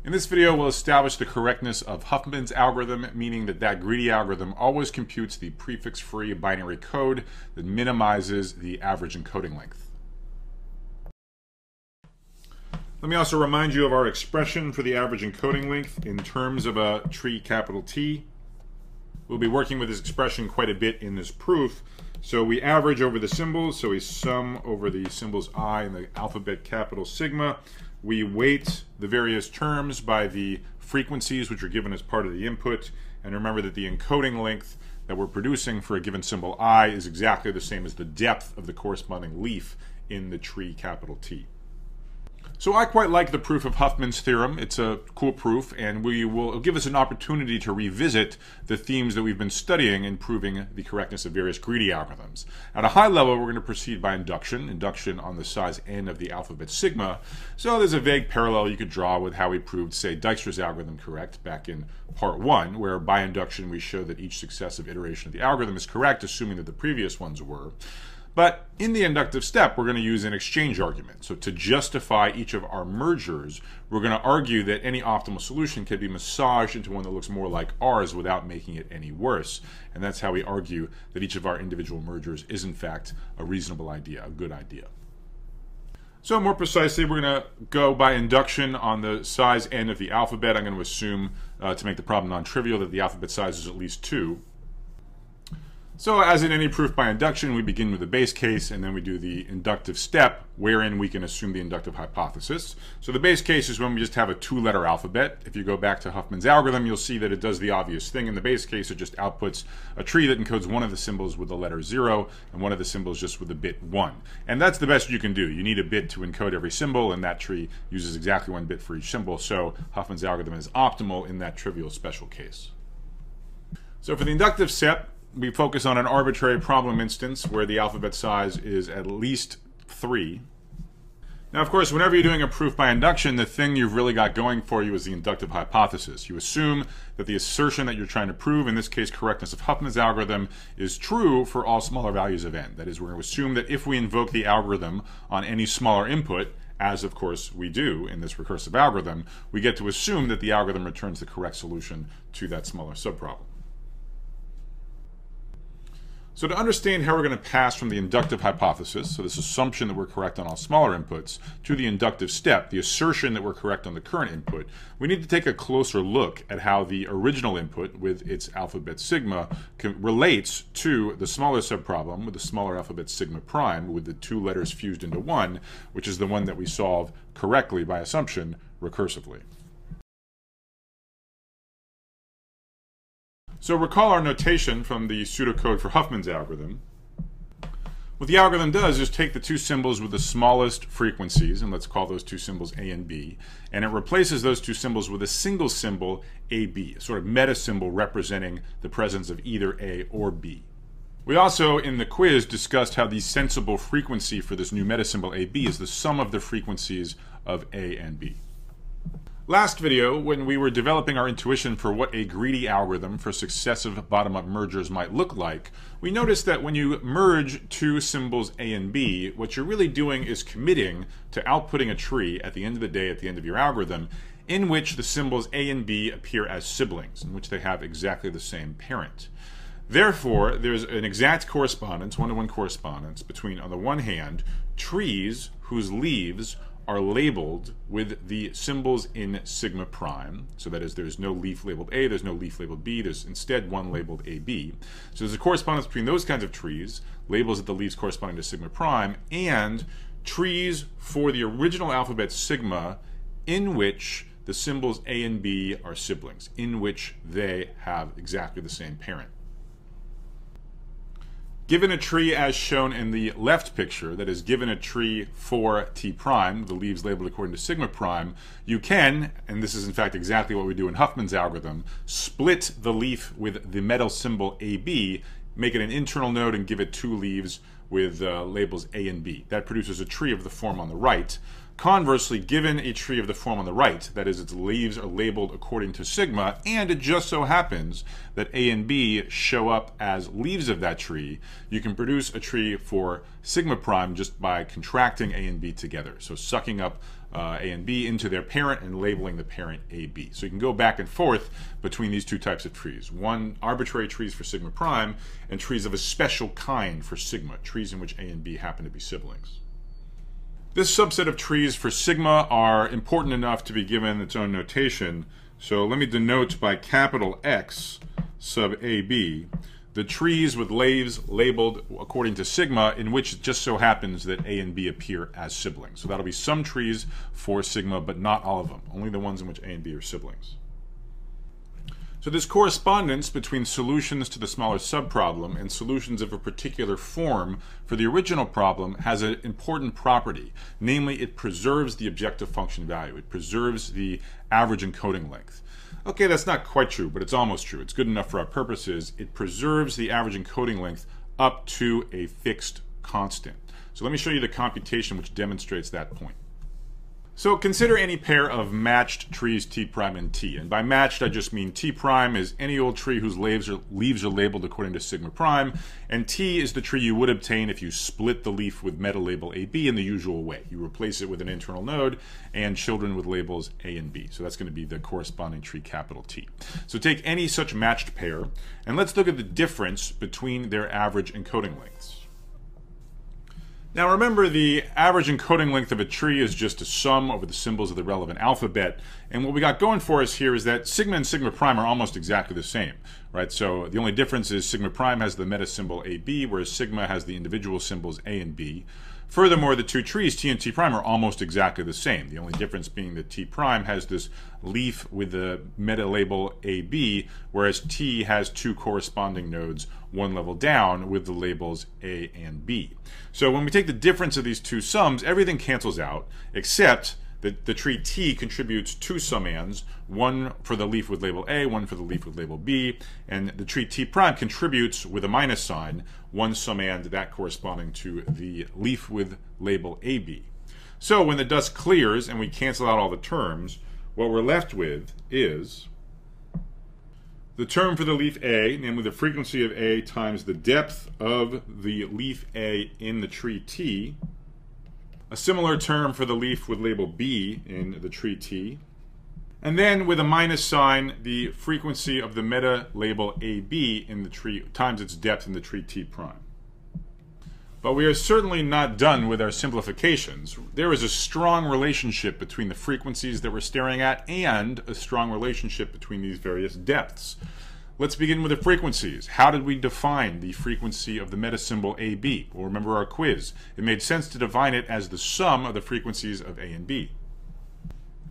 In this video, we'll establish the correctness of Huffman's algorithm, meaning that greedy algorithm always computes the prefix-free binary code that minimizes the average encoding length. Let me also remind you of our expression for the average encoding length in terms of a tree capital T. We'll be working with this expression quite a bit in this proof. So we average over the symbols, so we sum over the symbols I and the alphabet capital sigma. We weight the various terms by the frequencies which are given as part of the input. And remember that the encoding length that we're producing for a given symbol I is exactly the same as the depth of the corresponding leaf in the tree capital T. So I quite like the proof of Huffman's theorem. It's a cool proof, and it'll give us an opportunity to revisit the themes that we've been studying in proving the correctness of various greedy algorithms. At a high level, we're going to proceed by induction on the size n of the alphabet sigma. So there's a vague parallel you could draw with how we proved, say, Dijkstra's algorithm correct back in part 1, where by induction we show that each successive iteration of the algorithm is correct, assuming that the previous ones were. But in the inductive step, we're going to use an exchange argument. So to justify each of our mergers, we're going to argue that any optimal solution can be massaged into one that looks more like ours without making it any worse. And that's how we argue that each of our individual mergers is in fact a reasonable idea, a good idea. So more precisely, we're going to go by induction on the size n of the alphabet. I'm going to assume, to make the problem non-trivial, that the alphabet size is at least 2. So as in any proof by induction, we begin with the base case, and then we do the inductive step, wherein we can assume the inductive hypothesis. So the base case is when we just have a 2-letter alphabet. If you go back to Huffman's algorithm, you'll see that it does the obvious thing. In the base case, it just outputs a tree that encodes one of the symbols with the letter 0, and one of the symbols just with the bit 1. And that's the best you can do. You need a bit to encode every symbol, and that tree uses exactly 1 bit for each symbol. So Huffman's algorithm is optimal in that trivial special case. So for the inductive step, we focus on an arbitrary problem instance where the alphabet size is at least 3. Now, of course, whenever you're doing a proof by induction, the thing you've really got going for you is the inductive hypothesis. You assume that the assertion that you're trying to prove, in this case correctness of Huffman's algorithm, is true for all smaller values of n. That is, we're going to assume that if we invoke the algorithm on any smaller input, as of course we do in this recursive algorithm, we get to assume that the algorithm returns the correct solution to that smaller subproblem. So to understand how we're going to pass from the inductive hypothesis, so this assumption that we're correct on all smaller inputs, to the inductive step, the assertion that we're correct on the current input, we need to take a closer look at how the original input with its alphabet sigma relates to the smaller subproblem with the smaller alphabet sigma prime with the 2 letters fused into 1, which is the one that we solve correctly by assumption recursively. So recall our notation from the pseudocode for Huffman's algorithm. What the algorithm does is take the 2 symbols with the smallest frequencies, and let's call those 2 symbols A and B, and it replaces those 2 symbols with a single symbol AB, a sort of meta symbol representing the presence of either A or B. We also, in the quiz, discussed how the sensible frequency for this new meta symbol AB is the sum of the frequencies of A and B. Last video, when we were developing our intuition for what a greedy algorithm for successive bottom-up mergers might look like, we noticed that when you merge 2 symbols A and B, what you're really doing is committing to outputting a tree at the end of the day, at the end of your algorithm, in which the symbols A and B appear as siblings, in which they have exactly the same parent. Therefore, there's an exact correspondence, one-to-one correspondence, between, on the one hand, trees whose leaves are labeled with the symbols in sigma prime. So that is, there's no leaf labeled A, there's no leaf labeled B, there's instead one labeled AB. So there's a correspondence between those kinds of trees, labels of the leaves corresponding to sigma prime, and trees for the original alphabet sigma in which the symbols A and B are siblings, in which they have exactly the same parent. Given a tree as shown in the left picture, that is, given a tree for T prime, the leaves labeled according to sigma prime, you can, and this is in fact exactly what we do in Huffman's algorithm, split the leaf with the metal symbol AB, make it an internal node, and give it 2 leaves with labels A and B. That produces a tree of the form on the right. Conversely, given a tree of the form on the right, that is, its leaves are labeled according to sigma, and it just so happens that A and B show up as leaves of that tree, you can produce a tree for sigma prime just by contracting A and B together. So sucking up A and B into their parent and labeling the parent AB. So you can go back and forth between these two types of trees. One, arbitrary trees for sigma prime, and trees of a special kind for sigma, trees in which A and B happen to be siblings. This subset of trees for sigma are important enough to be given its own notation. So let me denote by capital X sub AB the trees with leaves labeled according to sigma in which it just so happens that A and B appear as siblings. So that'll be some trees for sigma, but not all of them, only the ones in which A and B are siblings. So this correspondence between solutions to the smaller subproblem and solutions of a particular form for the original problem has an important property. Namely, it preserves the objective function value. It preserves the average encoding length. Okay, that's not quite true, but it's almost true. It's good enough for our purposes. It preserves the average encoding length up to a fixed constant. So let me show you the computation which demonstrates that point. So consider any pair of matched trees T prime and T. And by matched, I just mean T prime is any old tree whose leaves are labeled according to sigma prime, and T is the tree you would obtain if you split the leaf with meta label AB in the usual way. You replace it with an internal node and children with labels A and B. So that's going to be the corresponding tree capital T. So take any such matched pair, and let's look at the difference between their average encoding lengths. Now remember, the average encoding length of a tree is just a sum over the symbols of the relevant alphabet, and what we got going for us here is that sigma and sigma prime are almost exactly the same, right? So the only difference is sigma prime has the meta symbol AB, whereas sigma has the individual symbols A and B. Furthermore, the two trees, T and T prime, are almost exactly the same. The only difference being that T prime has this leaf with the meta label AB, whereas T has two corresponding nodes, one level down, with the labels A and B. So when we take the difference of these two sums, everything cancels out, except that the tree T contributes two summands, one for the leaf with label A, one for the leaf with label B, and the tree T prime contributes with a minus sign, one summand, that corresponding to the leaf with label AB. So when the dust clears and we cancel out all the terms, what we're left with is the term for the leaf A, namely the frequency of A times the depth of the leaf A in the tree T, a similar term for the leaf with label B in the tree T, and then with a minus sign, the frequency of the meta label AB in the tree times its depth in the tree T prime. But we are certainly not done with our simplifications. There is a strong relationship between the frequencies that we're staring at and a strong relationship between these various depths. Let's begin with the frequencies. How did we define the frequency of the meta symbol AB? Well, remember our quiz. It made sense to define it as the sum of the frequencies of A and B.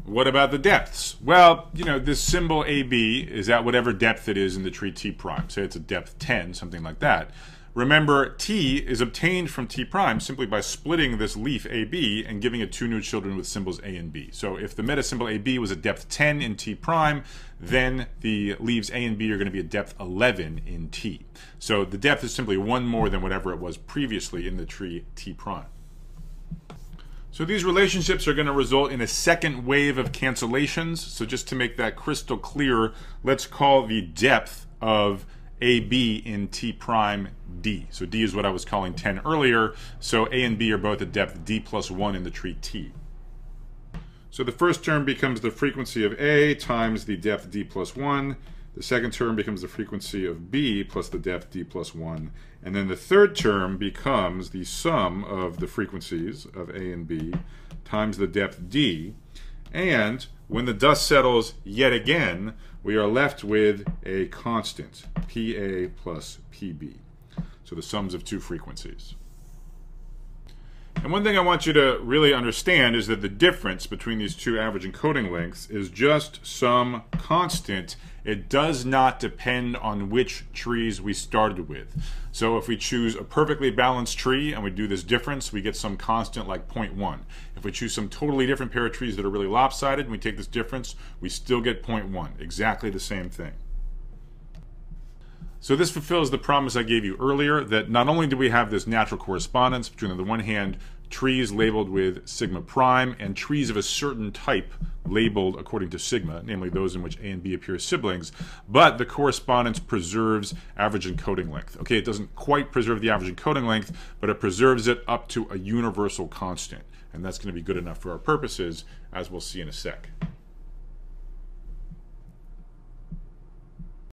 What about the depths? Well, this symbol AB is at whatever depth it is in the tree T prime. Say it's a depth 10, something like that. Remember, T is obtained from T prime simply by splitting this leaf AB and giving it two new children with symbols A and B. So if the meta symbol AB was at depth 10 in T prime, then the leaves A and B are going to be at depth 11 in T. So the depth is simply one more than whatever it was previously in the tree T prime. So these relationships are going to result in a second wave of cancellations. So just to make that crystal clear, let's call the depth of AB in T prime D. So D is what I was calling 10 earlier. So A and B are both at depth D plus 1 in the tree T. So the first term becomes the frequency of A times the depth D plus 1. The second term becomes the frequency of B plus the depth D plus 1. And then the third term becomes the sum of the frequencies of A and B times the depth D. And when the dust settles yet again, we are left with a constant, PA plus PB. So the sums of two frequencies. And one thing I want you to really understand is that the difference between these two average encoding lengths is just some constant. It does not depend on which trees we started with. So if we choose a perfectly balanced tree and we do this difference, we get some constant like 0.1. If we choose some totally different pair of trees that are really lopsided and we take this difference, we still get 0.1. Exactly the same thing. So this fulfills the promise I gave you earlier that not only do we have this natural correspondence between, on the one hand, trees labeled with sigma prime, and trees of a certain type labeled according to sigma, namely those in which A and B appear as siblings, but the correspondence preserves average encoding length. Okay, it doesn't quite preserve the average encoding length, but it preserves it up to a universal constant, and that's going to be good enough for our purposes, as we'll see in a sec.